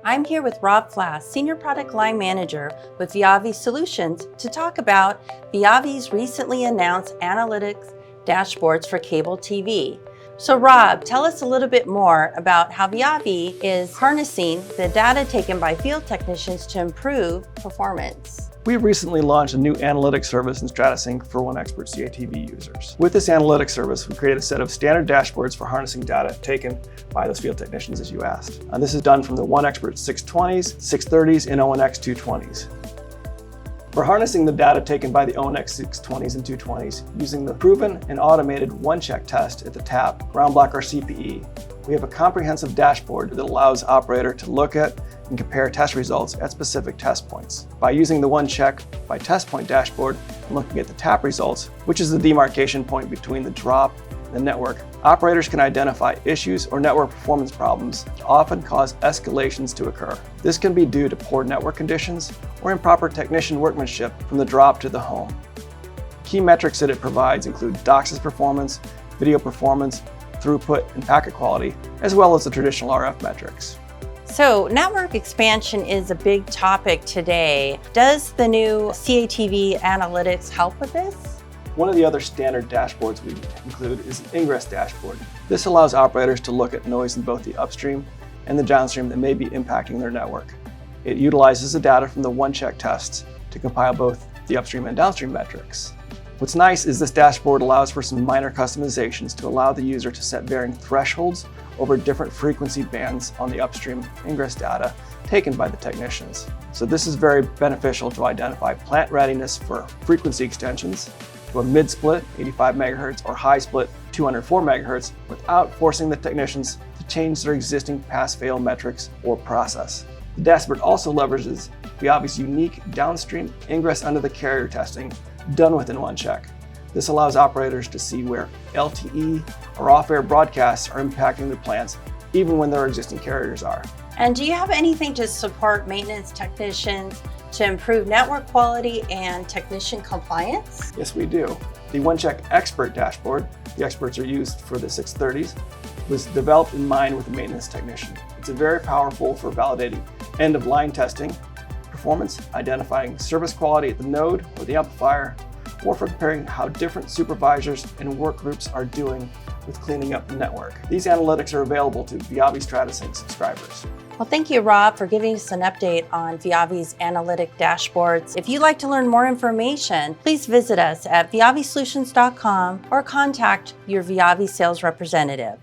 I'm here with Rob Flass, Senior Product Line Manager with Viavi Solutions, to talk about Viavi's recently announced analytics dashboards for cable TV. So Rob, tell us a little bit more about how Viavi is harnessing the data taken by field technicians to improve performance. We recently launched a new analytic service in StrataSync for OneCheck CATV users. With this analytic service, we created a set of standard dashboards for harnessing data taken by those field technicians, as you asked. And this is done from the OneXpert 620s, 630s, and ONX 220s. We're harnessing the data taken by the ONX 620s and 220s using the proven and automated OneCheck test at the tap, ground block or CPE. We have a comprehensive dashboard that allows operator to look at and compare test results at specific test points. By using the OneCheck by test point dashboard and looking at the tap results, which is the demarcation point between the drop and the network, operators can identify issues or network performance problems that often cause escalations to occur. This can be due to poor network conditions or improper technician workmanship from the drop to the home. Key metrics that it provides include DOCSIS performance, video performance, throughput, and packet quality, as well as the traditional RF metrics. So network expansion is a big topic today. Does the new CATV analytics help with this? One of the other standard dashboards we include is Ingress Dashboard. This allows operators to look at noise in both the upstream and the downstream that may be impacting their network. It utilizes the data from the OneCheck tests to compile both the upstream and downstream metrics. What's nice is this dashboard allows for some minor customizations to allow the user to set varying thresholds over different frequency bands on the upstream ingress data taken by the technicians. So this is very beneficial to identify plant readiness for frequency extensions to a mid-split 85 MHz or high-split 204 MHz without forcing the technicians to change their existing pass-fail metrics or process. The dashboard also leverages Viavi's unique downstream ingress under the carrier testing done within OneCheck. This allows operators to see where LTE or off-air broadcasts are impacting their plants, even when their existing carriers are. And do you have anything to support maintenance technicians to improve network quality and technician compliance? Yes, we do. The OneCheck Expert dashboard, the experts are used for the 630s, was developed in mind with the maintenance technician. It's very powerful for validating end-of-line testing, performance, identifying service quality at the node or the amplifier, or for comparing how different supervisors and work groups are doing with cleaning up the network. These analytics are available to Viavi StrataSync subscribers. Well, thank you, Rob, for giving us an update on Viavi's analytic dashboards. If you'd like to learn more information, please visit us at viavisolutions.com or contact your Viavi sales representative.